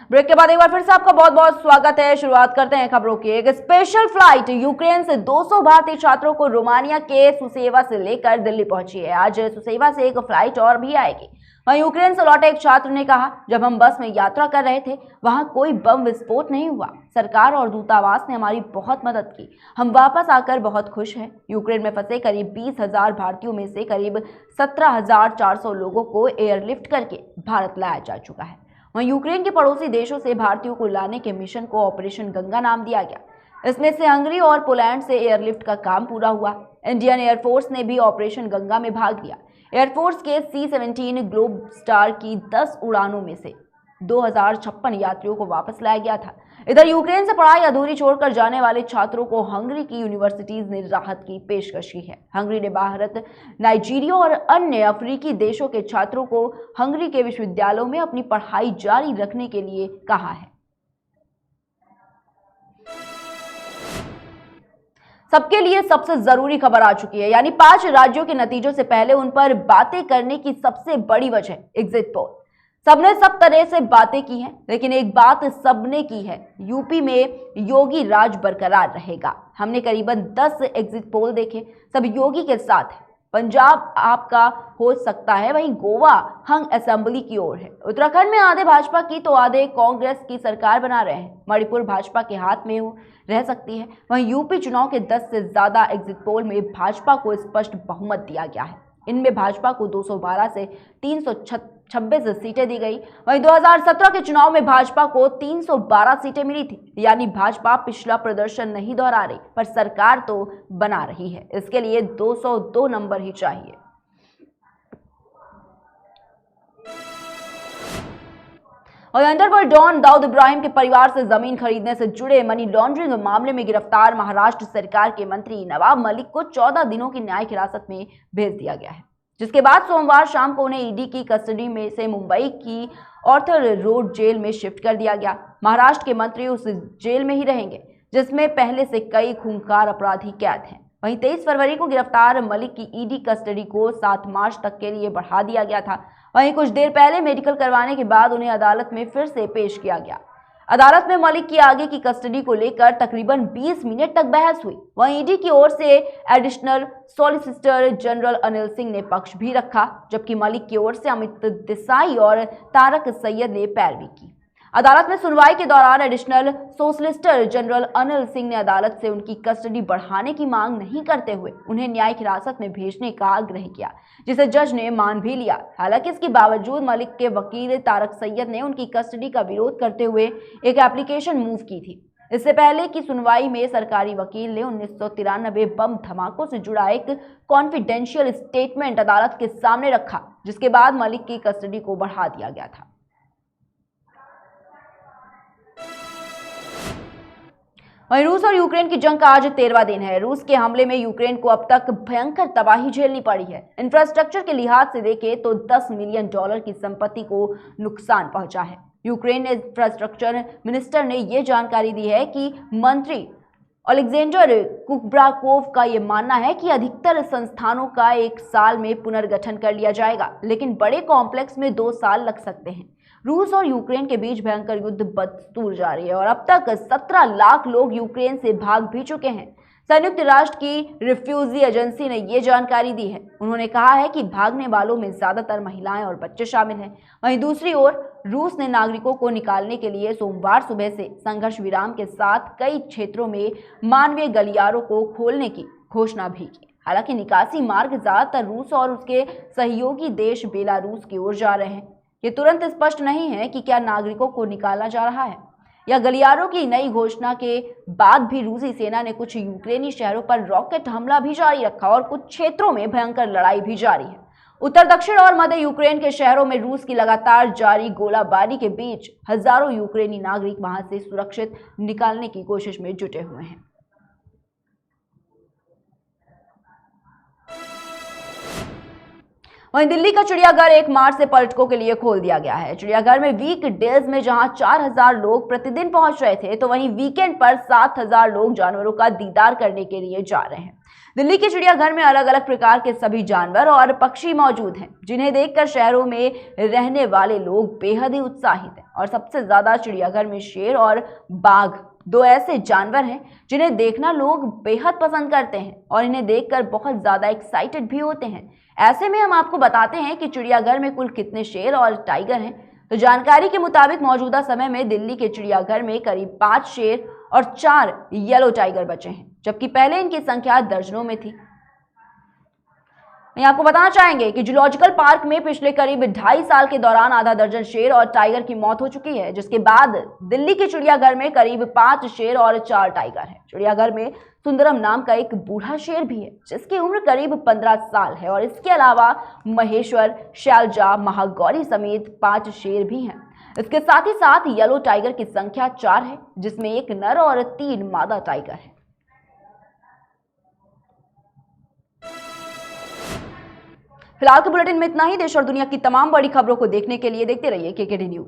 Break के बाद एक बार फिर से आपका बहुत बहुत स्वागत है। शुरुआत करते हैं खबरों की। एक स्पेशल फ्लाइट यूक्रेन से 200 भारतीय छात्रों को रोमानिया के सुसेवा से लेकर दिल्ली पहुंची है। आज सुसेवा से एक फ्लाइट और भी आएगी। वहीं यूक्रेन से लौटे एक छात्र ने कहा, जब हम बस में यात्रा कर रहे थे वहां कोई बम विस्फोट नहीं हुआ। सरकार और दूतावास ने हमारी बहुत मदद की। हम वापस आकर बहुत खुश हैं। यूक्रेन में फंसे करीब 20,000 भारतीयों में से करीब 17,400 लोगों को एयरलिफ्ट करके भारत लाया जा चुका है। वहीं यूक्रेन के पड़ोसी देशों से भारतीयों को लाने के मिशन को ऑपरेशन गंगा नाम दिया गया। इसमें से हंगरी और पोलैंड से एयरलिफ्ट का काम पूरा हुआ। इंडियन एयरफोर्स ने भी ऑपरेशन गंगा में भाग लिया। एयरफोर्स के C-17 ग्लोब स्टार की 10 उड़ानों में से 2056 यात्रियों को वापस लाया गया था। इधर यूक्रेन से पढ़ाई अधूरी छोड़कर जाने वाले छात्रों को हंगरी की यूनिवर्सिटीज ने राहत की पेशकश की है। हंगरी ने भारत, नाइजीरिया और अन्य अफ्रीकी देशों के छात्रों को हंगरी के विश्वविद्यालयों में अपनी पढ़ाई जारी रखने के लिए कहा है। सबके लिए सबसे जरूरी खबर आ चुकी है, यानी 5 राज्यों के नतीजों से पहले उन पर बातें करने की सबसे बड़ी वजह एग्जिट पोल। सबने सब तरह से बातें की हैं, लेकिन एक बात सबने की है, यूपी में योगी राज बरकरार रहेगा। हमने करीबन 10 एग्जिट पोल देखे, सब योगी के साथ है। पंजाब आपका हो सकता है, वहीं गोवा हंग असेंबली की ओर है। उत्तराखंड में आधे भाजपा की तो आधे कांग्रेस की सरकार बना रहे हैं। मणिपुर भाजपा के हाथ में रह सकती है। वहीं यूपी चुनाव के 10 से ज्यादा एग्जिट पोल में भाजपा को स्पष्ट बहुमत दिया गया है। इनमें भाजपा को 212 से 326 सीटें दी गई। वहीं 2017 के चुनाव में भाजपा को 312 सीटें मिली थी, यानी भाजपा पिछला प्रदर्शन नहीं दोहरा रही, पर सरकार तो बना रही है। इसके लिए 202 नंबर ही चाहिए। और अंडरवर्ल्ड डॉन दाऊद इब्राहिम के परिवार से जमीन खरीदने से जुड़े मनी लॉन्ड्रिंग मामले में गिरफ्तार महाराष्ट्र सरकार के मंत्री नवाब मलिक को 14 दिनों की न्यायिक हिरासत में भेज दिया गया है, जिसके बाद सोमवार शाम को उन्हें ईडी की कस्टडी में से मुंबई की ऑर्थर रोड जेल में शिफ्ट कर दिया गया। महाराष्ट्र के मंत्री उस जेल में ही रहेंगे जिसमें पहले से कई खूंखार अपराधी कैद हैं। वहीं 23 फरवरी को गिरफ्तार मलिक की ईडी कस्टडी को 7 मार्च तक के लिए बढ़ा दिया गया था। वहीं कुछ देर पहले मेडिकल करवाने के बाद उन्हें अदालत में फिर से पेश किया गया। अदालत में मलिक की आगे की कस्टडी को लेकर तकरीबन 20 मिनट तक बहस हुई। वहीं ईडी की ओर से additional solicitor general Anil Singh ने पक्ष भी रखा, जबकि मलिक की ओर से अमित देसाई और तारक सैयद ने पैरवी की। अदालत में सुनवाई के दौरान additional solicitor general Anil Singh ने अदालत से उनकी कस्टडी बढ़ाने की मांग नहीं करते हुए उन्हें न्यायिक हिरासत में भेजने का आग्रह किया, जिसे जज ने मान भी लिया। हालांकि इसके बावजूद मलिक के वकील तारक सैयद ने उनकी कस्टडी का विरोध करते हुए एक एप्लीकेशन मूव की थी। इससे पहले की सुनवाई में सरकारी वकील ने 1993 बम धमाकों से जुड़ा एक कॉन्फिडेंशियल स्टेटमेंट अदालत के सामने रखा, जिसके बाद मलिक की कस्टडी को बढ़ा दिया गया था। वहीं रूस और यूक्रेन की जंग का आज 13वां दिन है। रूस के हमले में यूक्रेन को अब तक भयंकर तबाही झेलनी पड़ी है। इंफ्रास्ट्रक्चर के लिहाज से देखें तो $10 मिलियन की संपत्ति को नुकसान पहुंचा है। यूक्रेन इंफ्रास्ट्रक्चर मिनिस्टर ने यह जानकारी दी है कि मंत्री अलेक्जेंडर कुब्राकोव का यह मानना है कि अधिकतर संस्थानों का 1 साल में पुनर्गठन कर लिया जाएगा, लेकिन बड़े कॉम्प्लेक्स में 2 साल लग सकते हैं। रूस और यूक्रेन के बीच भयंकर युद्ध बदस्तूर जारी है और अब तक 17 लाख लोग यूक्रेन से भाग भी चुके हैं। संयुक्त राष्ट्र की रिफ्यूजी एजेंसी ने यह जानकारी दी है। उन्होंने कहा है कि भागने वालों में ज्यादातर महिलाएं और बच्चे शामिल हैं। वहीं दूसरी ओर रूस ने नागरिकों को निकालने के लिए सोमवार सुबह से संघर्ष विराम के साथ कई क्षेत्रों में मानवीय गलियारों को खोलने की घोषणा भी की। हालांकि निकासी मार्ग ज्यादातर रूस और उसके सहयोगी देश बेलारूस की ओर जा रहे हैं। ये तुरंत स्पष्ट नहीं है कि क्या नागरिकों को निकाला जा रहा है या गलियारों की नई घोषणा के बाद भी रूसी सेना ने कुछ यूक्रेनी शहरों पर रॉकेट हमला भी जारी रखा और कुछ क्षेत्रों में भयंकर लड़ाई भी जारी है। उत्तर, दक्षिण और मध्य यूक्रेन के शहरों में रूस की लगातार जारी गोलाबारी के बीच हजारों यूक्रेनी नागरिक वहां से सुरक्षित निकालने की कोशिश में जुटे हुए हैं। वहीं दिल्ली का चिड़ियाघर 1 मार्च से पर्यटकों के लिए खोल दिया गया है। चिड़ियाघर में वीक डेज में जहां 4000 लोग प्रतिदिन पहुंच रहे थे, तो वहीं वीकेंड पर 7000 लोग जानवरों का दीदार करने के लिए जा रहे हैं। दिल्ली के चिड़ियाघर में अलग अलग प्रकार के सभी जानवर और पक्षी मौजूद हैं, जिन्हें देखकर शहरों में रहने वाले लोग बेहद ही उत्साहित हैं और सबसे ज्यादा चिड़ियाघर में शेर और बाघ दो ऐसे जानवर हैं जिन्हें देखना लोग बेहद पसंद करते हैं और इन्हें देखकर बहुत ज्यादा एक्साइटेड भी होते हैं। ऐसे में हम आपको बताते हैं कि चिड़ियाघर में कुल कितने शेर और टाइगर हैं। तो जानकारी के मुताबिक मौजूदा समय में दिल्ली के चिड़ियाघर में करीब 5 शेर और 4 येलो टाइगर बचे हैं, जबकि पहले इनकी संख्या दर्जनों में थी। आपको बताना चाहेंगे कि जूलॉजिकल पार्क में पिछले करीब 2.5 साल के दौरान आधा दर्जन शेर और टाइगर की मौत हो चुकी है, जिसके बाद दिल्ली के चिड़ियाघर में करीब 5 शेर और 4 टाइगर हैं। चिड़ियाघर में सुंदरम नाम का एक बूढ़ा शेर भी है जिसकी उम्र करीब 15 साल है और इसके अलावा महेश्वर, शैलजा, महागौरी समेत 5 शेर भी हैं। इसके साथ ही साथ येलो टाइगर की संख्या 4 है, जिसमें 1 नर और 3 मादा टाइगर है। फिलहाल के बुलेटिन में इतना ही। देश और दुनिया की तमाम बड़ी खबरों को देखने के लिए देखते रहिए केकेडी न्यूज।